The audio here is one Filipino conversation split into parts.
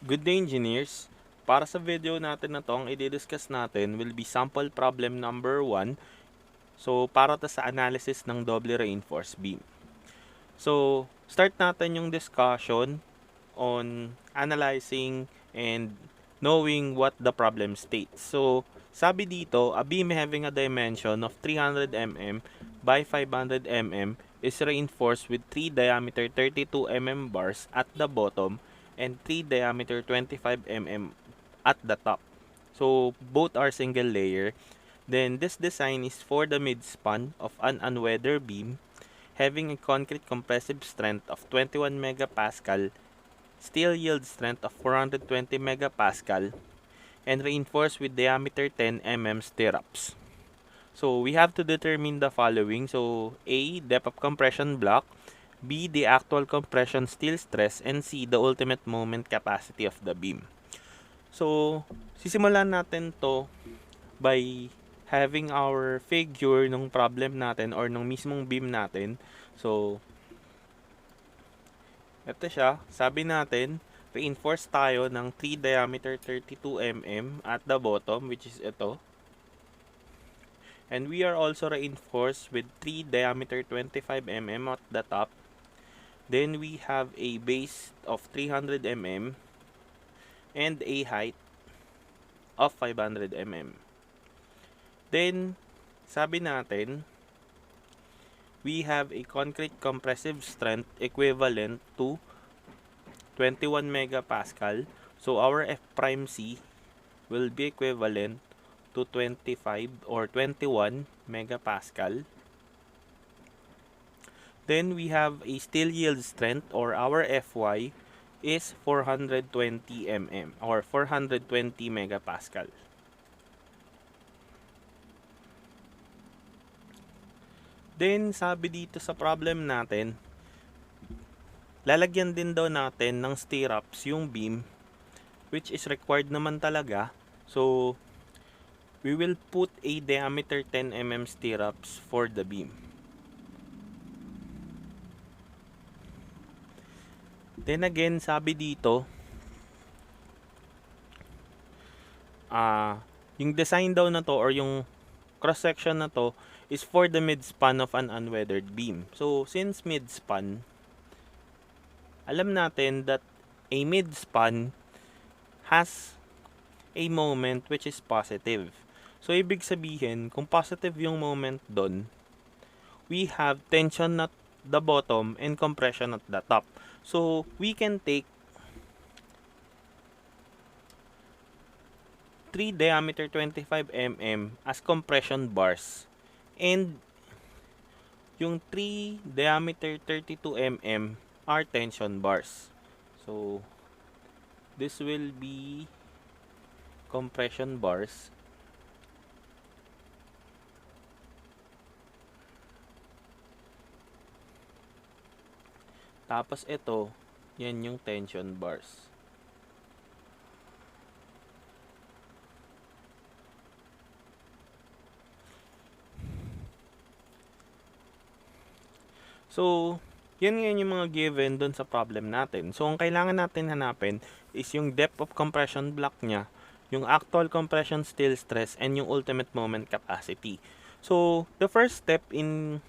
Good day, engineers. Para sa video natin na to, ang i-discuss natin will be sample problem number 1. So, para to sa analysis ng doubly reinforced beam. So, start natin yung discussion on analyzing and knowing what the problem states. So, sabi dito, a beam having a dimension of 300 mm by 500 mm is reinforced with 3 diameter 32 mm bars at the bottom and 3 diameter 25 mm at the top. So, both are single layer. Then, this design is for the midspan of an unweathered beam having a concrete compressive strength of 21 megapascal, steel yield strength of 420 megapascal, and reinforced with diameter 10 mm stirrups. So, we have to determine the following. So, A, depth of compression block, B, the actual compression steel stress, and C, the ultimate moment capacity of the beam. So, sisimulan natin to by having our figure ng problem natin or ng mismong beam natin. So, ito siya. Sabi natin, reinforce tayo ng 3 diameter 32 mm at the bottom, which is ito. And we are also reinforced with 3 diameter 25 mm at the top. Then we have a base of 300 mm and a height of 500 mm. Then, sabi natin, we have a concrete compressive strength equivalent to 21 megapascal. So, our F prime C will be equivalent to 25 or 21 megapascal. Then we have a steel yield strength or our Fy is 420 mm or 420 megapascal. Then sabi dito sa problem natin, lalagyan din daw natin ng stirrups yung beam, which is required naman talaga. So we will put a diameter 10 mm stirrups for the beam. Then again, sabi dito, yung design daw na to or yung cross-section na to is for the midspan of an unweathered beam. So, since midspan, alam natin that a midspan has a moment which is positive. So, ibig sabihin, kung positive yung moment doon, we have tension at the bottom and compression at the top. So, we can take 3 diameter 25 mm as compression bars and yung 3 diameter 32 mm are tension bars. So, this will be compression bars. Tapos ito, yan yung tension bars. So, yan ngayon yung mga given dun sa problem natin. So, ang kailangan natin hanapin is yung depth of compression block niya, yung actual compression steel stress, and yung ultimate moment capacity. So, the first step in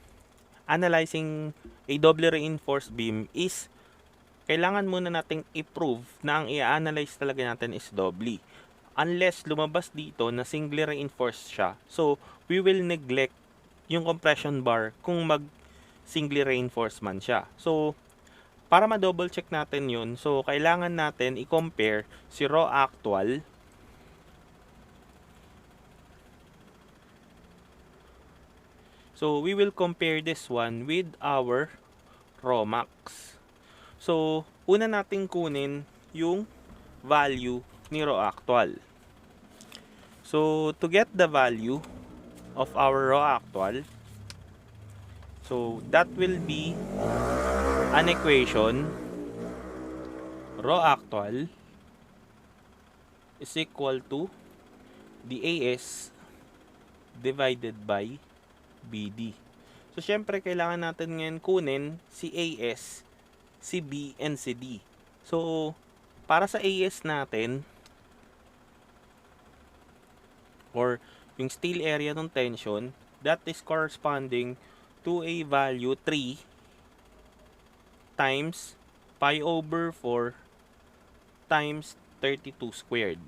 analyzing a doubly reinforced beam is kailangan muna nating i-prove na ang i-analyze talaga natin is doubly. Unless lumabas dito na singly reinforced siya, so we will neglect yung compression bar kung singly reinforced man siya. So, para ma-double check natin yun, so kailangan natin i-compare si raw actual So, we will compare this one with our raw max. So, una nating kunin yung value ni raw actual. So, to get the value of our raw actual, so that will be an equation. Raw actual is equal to the AS divided by BD. So, syempre, kailangan natin ngayon kunin si AS, si B, and si D. So, para sa AS natin, or yung steel area ng tension, that is corresponding to a value 3 times pi over 4 times 32 squared.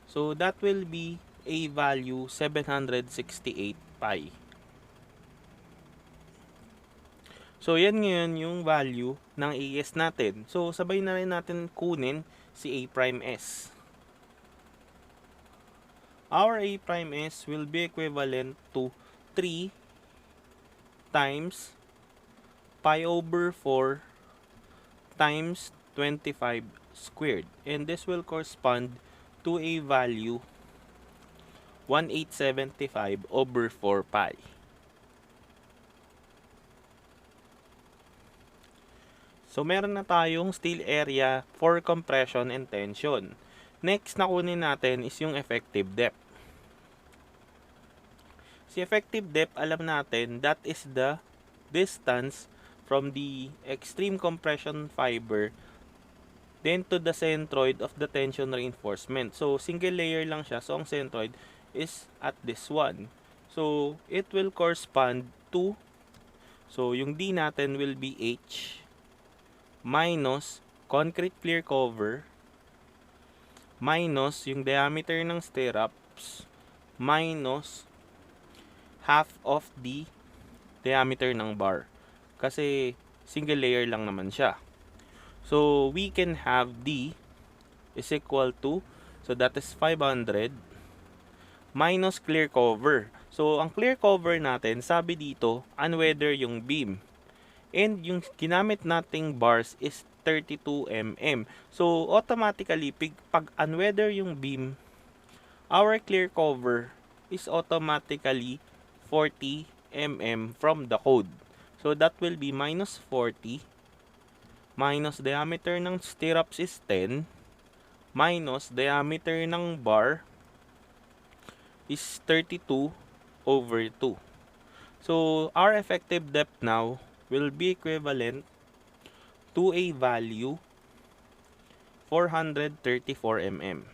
So that will be a value 768 pi. So yan ngayon yung value ng AS natin. So sabay na rin natin kunin si A prime S. Our A prime S will be equivalent to 3 times pi over 4 times 25 squared. And this will correspond to a value 1875 over 4 pi. So meron na tayong steel area for compression and tension. Next na kunin natin is yung effective depth. Si effective depth, alam natin, that is the distance from the extreme compression fiber then to the centroid of the tension reinforcement. So single layer lang siya, so ang centroid is at this one. So it will correspond to, so yung D natin will be H minus concrete clear cover minus yung diameter ng stirrups minus half of the diameter ng bar. Kasi single layer lang naman siya. So we can have D is equal to, so that is 500 minus clear cover. So ang clear cover natin, sabi dito, unweather yung beam. And yung ginamit nating bars is 32 mm. So automatically, pag unweather yung beam, our clear cover is automatically 40 mm from the code. So that will be minus 40 minus diameter ng stirrups is 10 minus diameter ng bar is 32 over 2. So our effective depth now will be equivalent to a value 434 mm.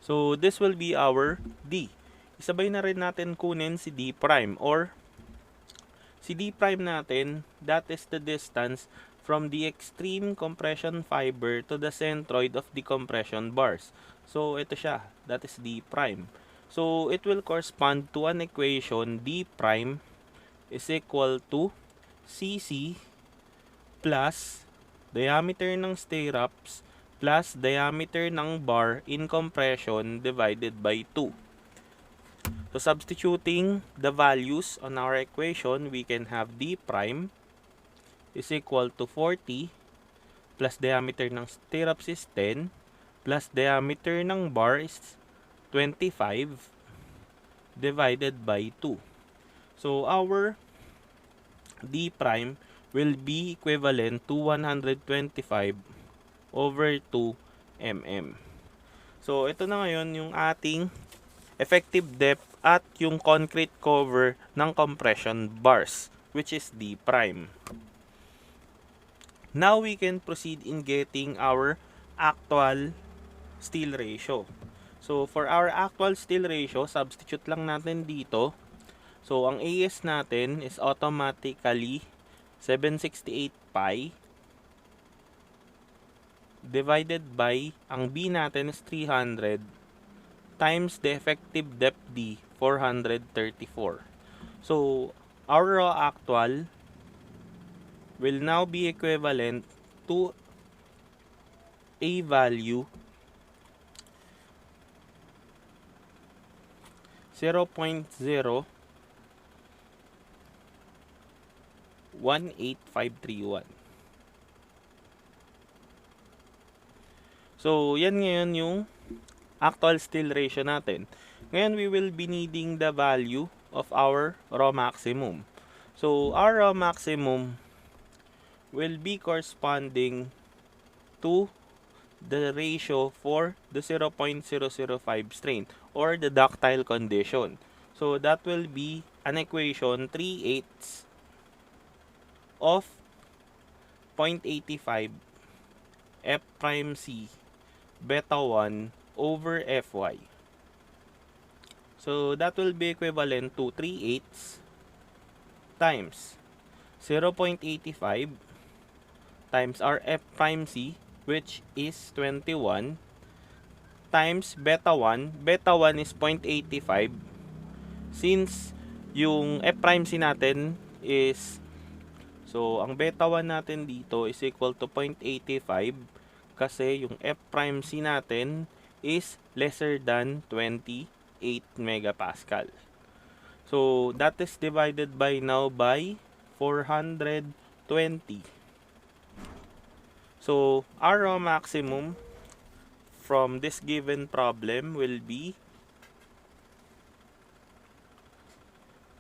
So this will be our D. Isabay na rin natin kunin si D prime, or si D prime natin, that is the distance from the extreme compression fiber to the centroid of the compression bars. So ito siya, that is D prime. So it will correspond to an equation D prime is equal to CC plus diameter ng stirrups plus diameter ng bar in compression divided by 2. So substituting the values on our equation, we can have D prime is equal to 40 plus diameter ng stirrups is 10 plus diameter ng bar is 25 divided by 2. So our D prime will be equivalent to 125 over 2 mm. So ito na ngayon yung ating effective depth at yung concrete cover ng compression bars, which is D prime. Now we can proceed in getting our actual steel ratio. So for our actual steel ratio, substitute lang natin dito. So ang AS natin is automatically 768 pi divided by, ang B natin is 300 times the effective depth D, 434. So our raw actual will now be equivalent to a value 0.018531. So yan ngayon yung actual steel ratio natin. Ngayon we will be needing the value of our raw maximum. So our raw maximum will be corresponding to the ratio for the 0.005 strain or the ductile condition. So that will be an equation 3/8 of 0.85 F prime C beta 1 over Fy. So that will be equivalent to 3/8 times 0.85 times our F prime C, which is 21, times beta 1. Beta 1 is 0.85. Since yung F prime C natin is, so ang beta 1 natin dito is equal to 0.85 kasi yung F prime C natin is lesser than 28 megapascal. So that is divided by now by 420. So our raw maximum from this given problem will be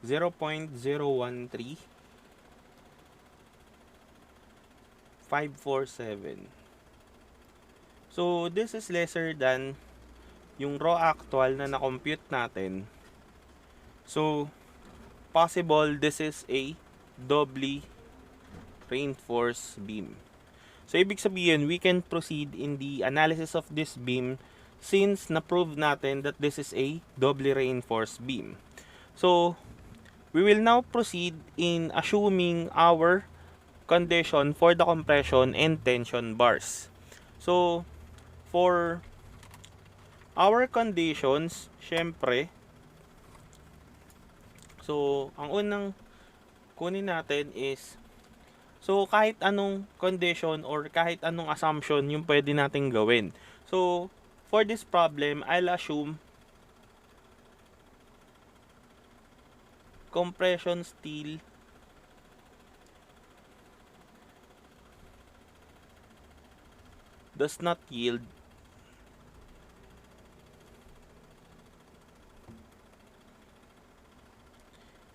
0.013547. So this is lesser than yung raw actual na na-compute natin. So possible this is a doubly reinforced beam. So ibig sabihin, we can proceed in the analysis of this beam since na-prove natin that this is a doubly reinforced beam. So we will now proceed in assuming our condition for the compression and tension bars. So for our conditions, syempre, so ang unang kunin natin is, so kahit anong condition or kahit anong assumption yung pwede nating gawin. So for this problem, I'll assume compression steel does not yield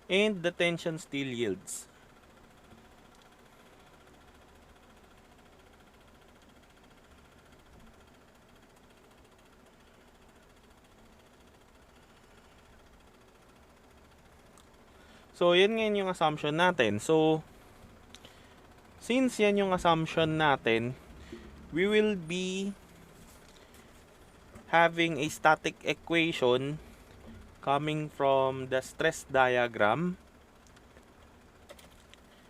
and the tension steel yields. So yan ngayon yung assumption natin. So since yan yung assumption natin, we will be having a static equation coming from the stress diagram.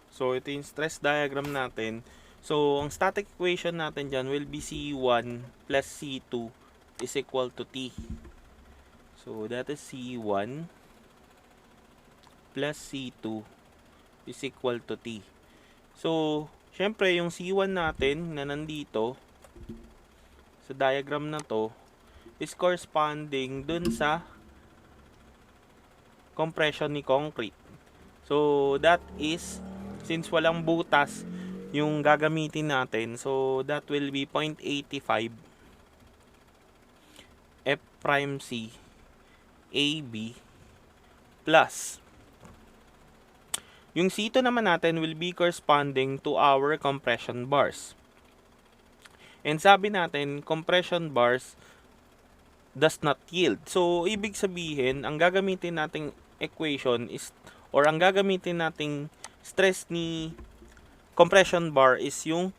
So ito yung stress diagram natin. So ang static equation natin dyan will be C1 plus C2 is equal to T. So that is C1 plus C2 is equal to T. So syempre yung C1 natin na nandito sa diagram na to is corresponding dun sa compression ni concrete. So that is, since walang butas yung gagamitin natin, so that will be 0.85 F prime C AB plus yung C2 naman natin will be corresponding to our compression bars. And sabi natin, compression bars does not yield. So ibig sabihin, ang gagamitin nating equation is, or ang gagamitin nating stress ni compression bar is yung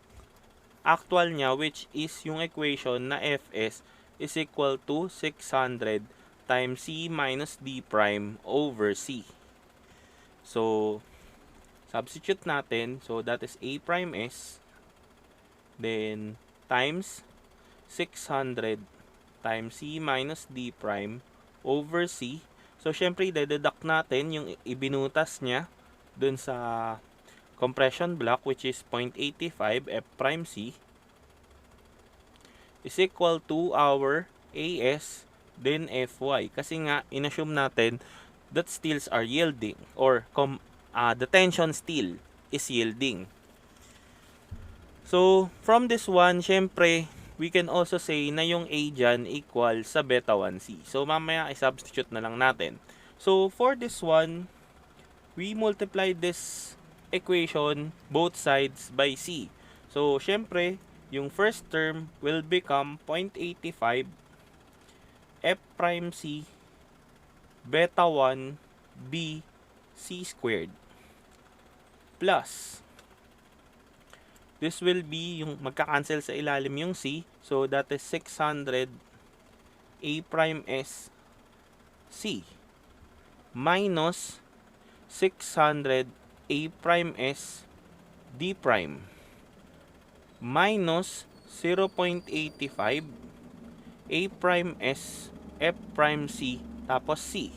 actual niya, which is yung equation na Fs is equal to 600 times C minus D prime over C. So substitute natin, so that is A prime S, then times 600 times C minus D prime over C. So syempre i-deduct natin yung ibinutas niya dun sa compression block, which is 0.85 F prime C is equal to our AS then Fy, kasi nga inassume natin that steels are yielding, or the tension steel is yielding. So from this one, syempre we can also say na yung A dyan equal sa beta 1C. So mamaya i-substitute na lang natin. So for this one, we multiply this equation both sides by C. So syempre yung first term will become 0.85 F prime C beta 1 B C squared plus this will be yung magka-cancel sa ilalim yung c. So that is 600 a prime s c minus 600 a prime s d prime minus 0.85 a prime s f prime c tapos c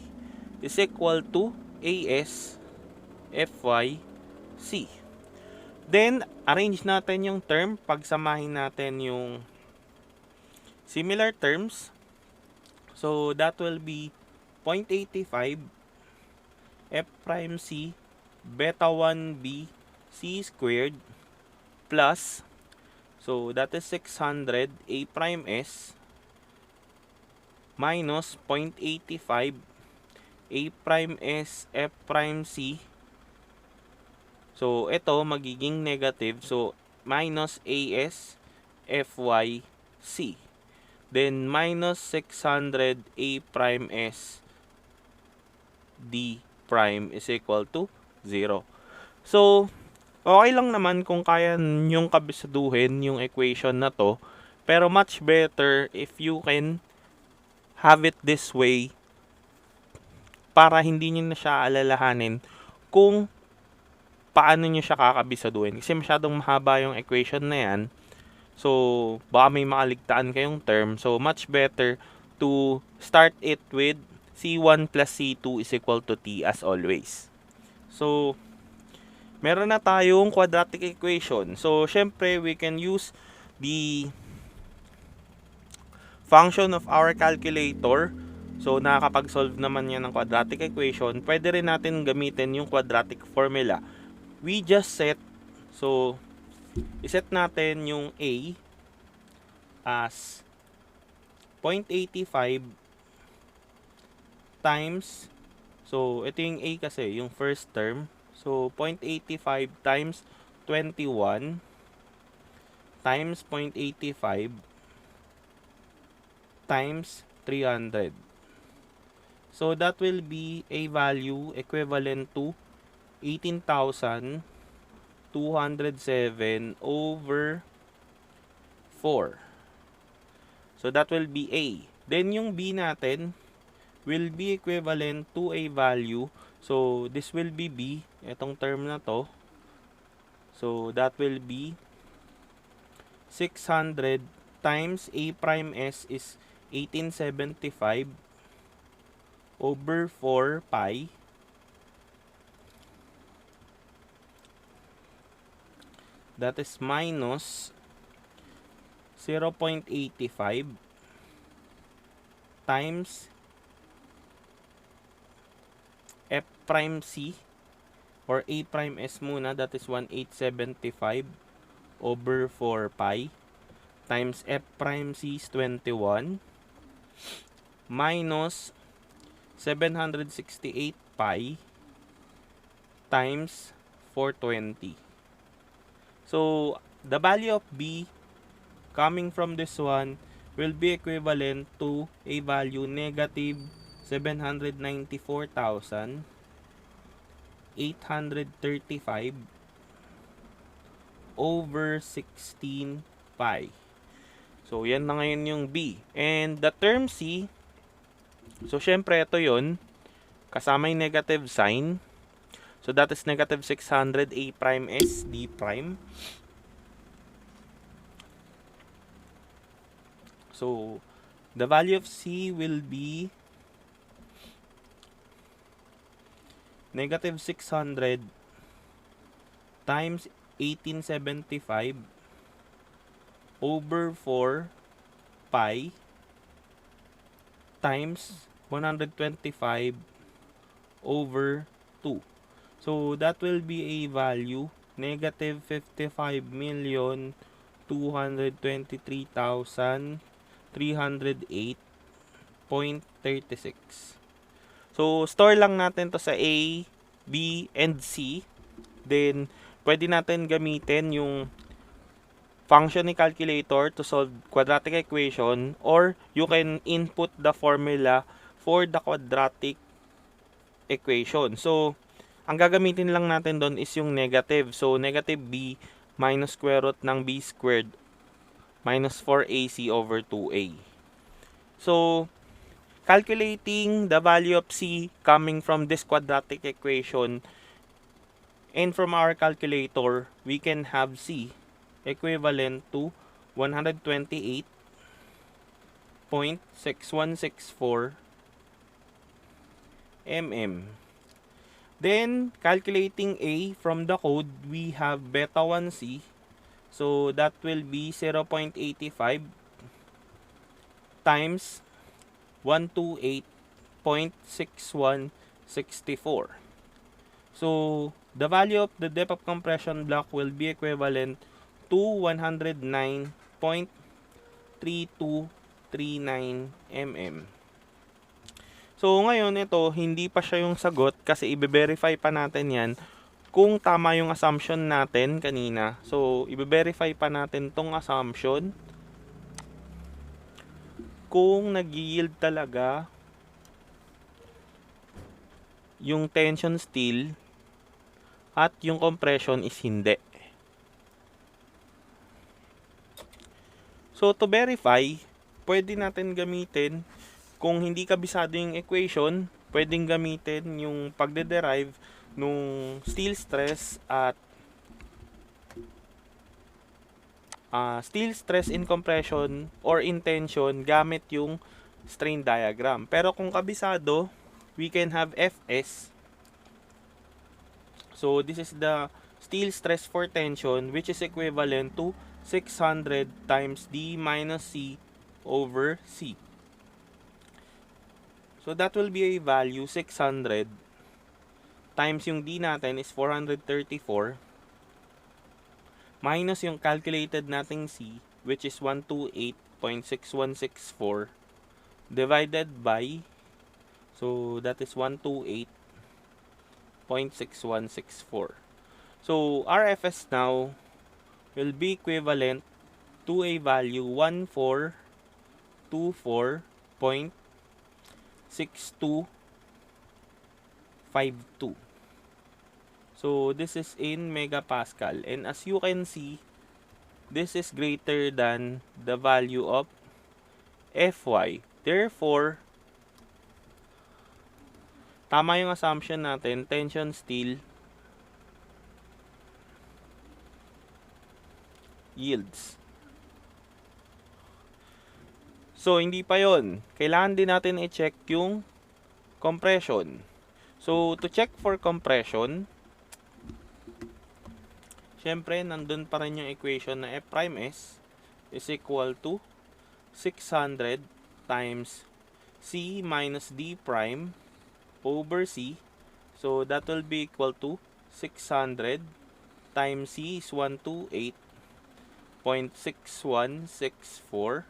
is equal to as fy c. Then, arrange natin yung term. Pagsamahin natin yung similar terms. So, that will be 0.85 f prime c beta 1b c squared plus, so that is 600 a prime s minus 0.85 a prime s f prime c. So, ito magiging negative. So, minus as fy c. Then, minus 600 a prime s d prime is equal to 0. So, okay lang naman kung kaya nyong kabisaduhin yung equation na to. Pero much better if you can have it this way para hindi nyo na siya alalahanin kung paano nyo siya kakabisaduhin. Kasi masyadong mahaba yung equation na yan. So, baka may makaligtaan kayong term. So, much better to start it with C1 plus C2 is equal to T as always. So, meron na tayong quadratic equation. So, syempre, we can use the function of our calculator. So, nakakapag-solve naman yan ng quadratic equation. Pwede rin natin gamitin yung quadratic formula. We just set, so, iset natin yung A as 0.85 times, so, ito yung A kasi, yung first term. So, 0.85 times 21 times 0.85 times 300. So, that will be a value equivalent to 18,207 over 4. So, that will be A. Then, yung B natin will be equivalent to a value. So, this will be B. Itong term na to. So, that will be 600 times A prime S is 1875 over 4 pi. That is minus 0.85 times f prime c or a prime s muna, that is 1875 over 4 pi times f prime c is 21 minus 768 pi times 420. So, the value of B coming from this one will be equivalent to a value negative 794,835 over 16 pi. So, yan na ngayon yung B. And the term C, so, syempre, ito yun. Kasama yung negative sign. So, that is negative 600 A prime S D prime. So, the value of C will be negative 600 times 1875 over 4 pi times 125 over 2. So, that will be a value negative 55,223,308.36. So, store lang natin to sa A, B, and C. Then, pwede natin gamitin yung function ni calculator to solve quadratic equation, or you can input the formula for the quadratic equation. So, ang gagamitin lang natin doon is yung negative. So, negative B minus square root ng b squared minus 4ac over 2a. So, calculating the value of c coming from this quadratic equation and from our calculator, we can have c equivalent to 128.6164 mm. Then, calculating a from the code, we have beta 1c. So, that will be 0.85 times 128.6164. So, the value of the depth of compression block will be equivalent to 109.3239 mm. So, ngayon ito, hindi pa siya yung sagot kasi i-verify pa natin yan kung tama yung assumption natin kanina. So, i-verify pa natin tong assumption kung nag-yield talaga yung tension steel at yung compression is hindi. So, to verify, pwede natin gamitin, kung hindi kabisado yung equation, pwedeng gamitin yung pagde-derive nung steel stress at steel stress in compression or in tension gamit yung strain diagram. Pero kung kabisado, we can have Fs. So, this is the steel stress for tension, which is equivalent to 600 times D minus C over C. So, that will be a value 600 times yung D natin is 434 minus yung calculated nating C, which is 128.6164 divided by, so that is 128.6164. So, our Fs now will be equivalent to a value 1424.6252. So, this is in megapascal. And as you can see, this is greater than the value of Fy. Therefore, tama yung assumption natin, tension steel yields. So, hindi pa yon. Kailangan din natin i-check yung compression. So, to check for compression, syempre, nandun pa rin yung equation na F prime S is equal to 600 times C minus D prime over C. So, that will be equal to 600 times C is 128.6164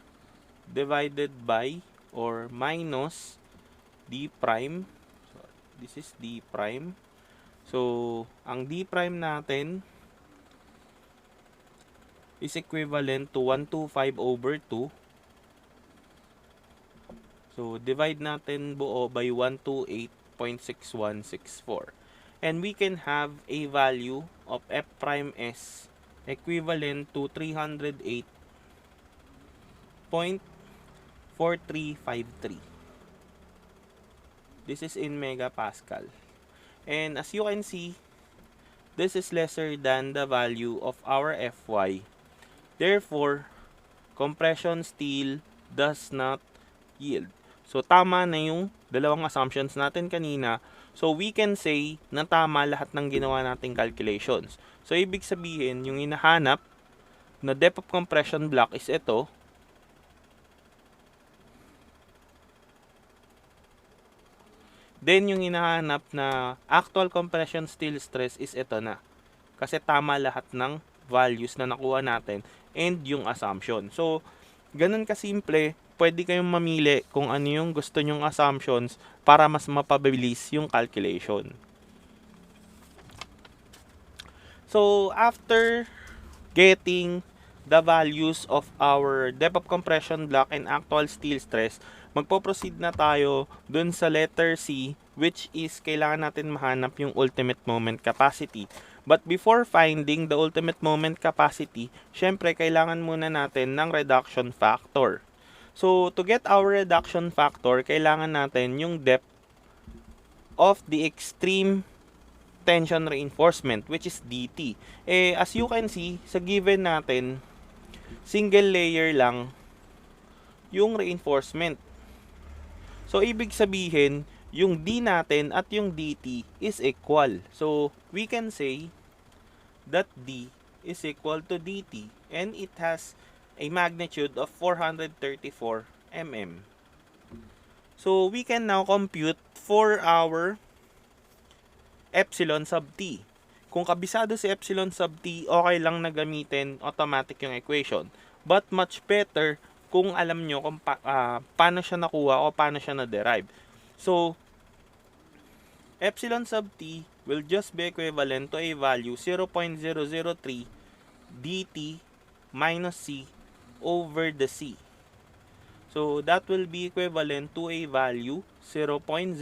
divided by or minus D prime. So, this is D prime. So, ang D prime natin is equivalent to 125 over 2. So, divide natin buo by 128.6164. And we can have a value of F prime S equivalent to 308.4353. This is in megapascal. And as you can see, this is lesser than the value of our Fy. Therefore, compression steel does not yield. So, tama na yung dalawang assumptions natin kanina. So, we can say na tama lahat ng ginawa nating calculations. So, ibig sabihin, yung hinahanap na depth of compression block is ito. Then, yung hinahanap na actual compression steel stress is ito na. Kasi tama lahat ng values na nakuha natin and yung assumption. So, ganun kasimple, pwede kayong mamili kung ano yung gusto nyong assumptions para mas mapabilis yung calculation. So, after getting the values of our depth of compression block and actual steel stress, magpo-proceed na tayo dun sa letter C, which is kailangan natin mahanap yung ultimate moment capacity. But before finding the ultimate moment capacity, syempre kailangan muna natin ng reduction factor. So, to get our reduction factor, kailangan natin yung depth of the extreme tension reinforcement, which is DT. As you can see, sa given natin, single layer lang yung reinforcement. So, ibig sabihin, yung D natin at yung DT is equal. So, we can say that D is equal to DT and it has a magnitude of 434 mm. So, we can now compute for our epsilon sub t. Kung kabisado si epsilon sub t, okay lang na gamitin automatic yung equation. But much better kung alam nyo kung paano siya nakuha o paano siya na-derive. So, epsilon sub t will just be equivalent to a value 0.003 dt minus c over the c. So, that will be equivalent to a value 0.003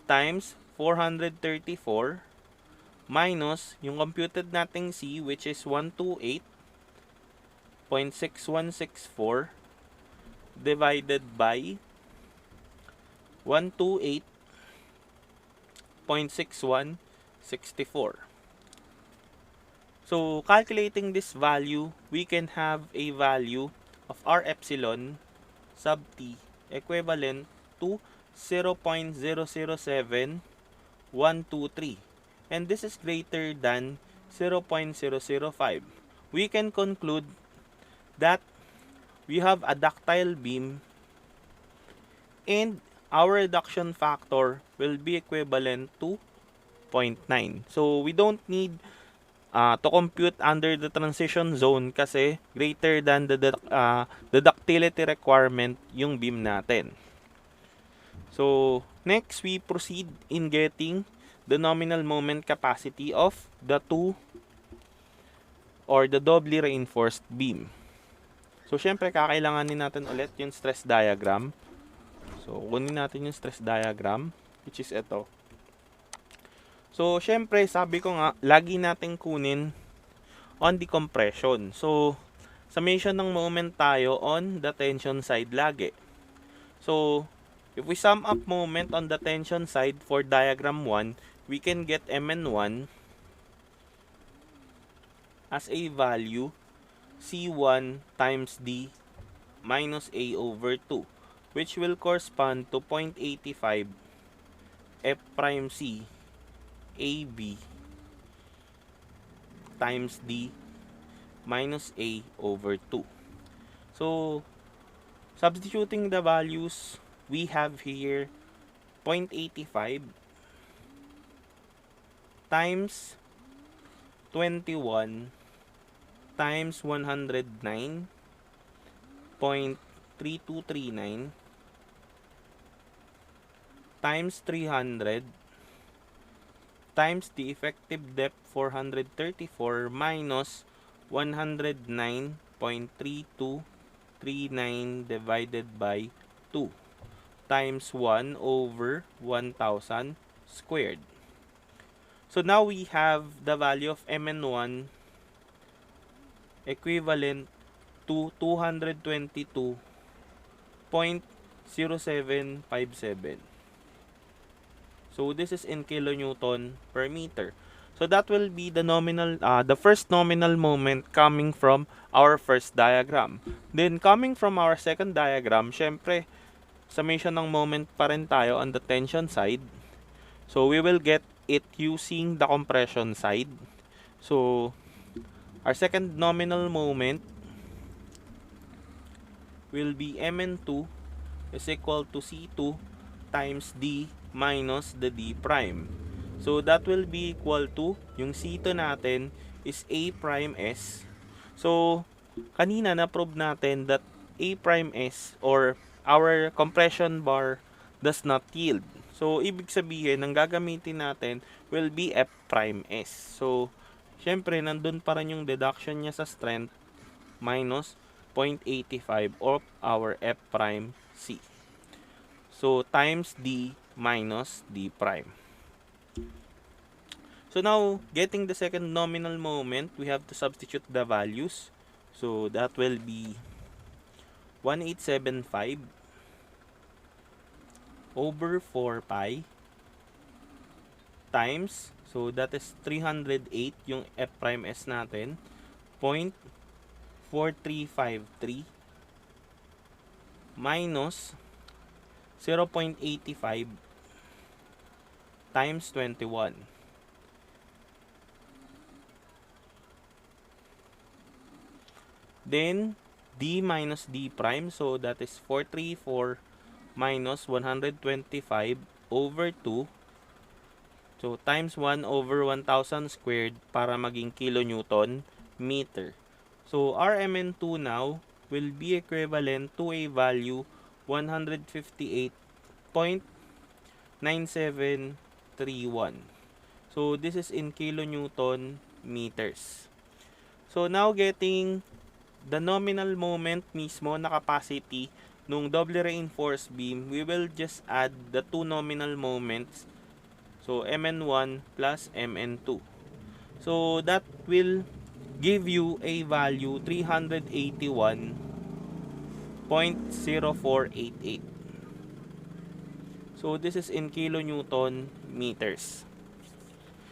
times 434 minus yung computed nating C, which is 128.6164 divided by 128.6164. So, calculating this value, we can have a value of our epsilon sub t equivalent to 0.007123, and this is greater than 0.005. We can conclude that we have a ductile beam and our reduction factor will be equivalent to 0.9. So we don't need to compute under the transition zone kasi greater than the ductility requirement yung beam natin. So, next we proceed in getting the nominal moment capacity of the doubly reinforced beam. So, syempre, kakailanganin natin ulit yung stress diagram. So, kunin natin yung stress diagram, which is ito. So, syempre, sabi ko nga, lagi natin kunin on the compression. So, summation ng moment tayo on the tension side lagi. So, if we sum up moment on the tension side for diagram 1, we can get Mn1 as a value C1 times D minus A over 2, which will correspond to 0.85 F prime C AB times D minus A over 2. So, substituting the values, we have here 0.85 times 21 times 109.3239 times 300 times the effective depth 434 minus 109.3239 divided by 2 times 1 over 1000 squared. So now we have the value of Mn1 equivalent to 222.0757. So this is in kilonewton per meter. So that will be the nominal, the first nominal moment coming from our first diagram. Then coming from our second diagram, syempre, summation ng moment pa rin tayo on the tension side. So we will get it using the compression side. So our second nominal moment will be Mn2 is equal to C2 times D minus the D prime. So that will be equal to, yung C2 natin is A prime S. So kanina na-prove natin that A prime S or our compression bar does not yield. So ibig sabihin, ang gagamitin natin will be F prime S. So syempre, nandun pa rin yung deduction niya sa strength minus 0.85 of our F prime C. So times D minus D prime. So now, getting the second nominal moment, we have to substitute the values. So that will be 1875 over 4 pi times, so that is 308 yung F prime S natin, 0.4353 minus 0.85 times 21. Then, D minus D prime, so that is 434 minus 125 over 2. So, times 1 over 1,000 squared para maging kilonewton meter. So, Rmn2 now will be equivalent to a value 158.9731. So, this is in kilonewton meters. So, now getting the nominal moment mismo na capacity nung doubly reinforced beam, we will just add the two nominal moments. So, Mn1 plus Mn2. So, that will give you a value 381.0488. So, this is in kilonewton meters.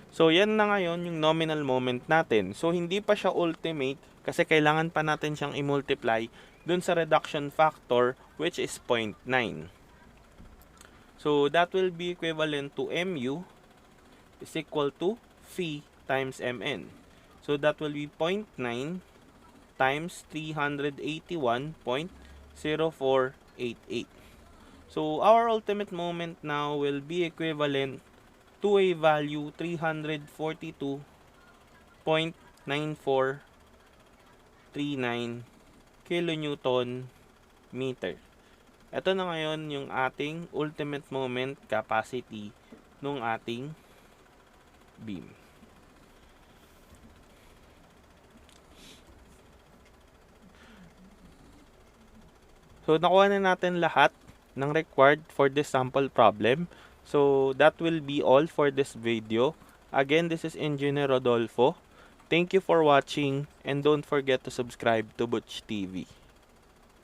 So, yan na ngayon yung nominal moment natin. So, hindi pa siya ultimate kasi kailangan pa natin siyang i-multiply dun sa reduction factor which is 0.9. So, that will be equivalent to Mu is equal to phi times Mn. So, that will be 0.9 times 381.0488. So, our ultimate moment now will be equivalent to a value 342.9439 kilonewton meter. Ito na ngayon yung ating ultimate moment capacity ng ating beam. So, nakuha na natin lahat ng required for this sample problem. So, that will be all for this video. Again, this is Engineer Rodolfo. Thank you for watching and don't forget to subscribe to Butch TV.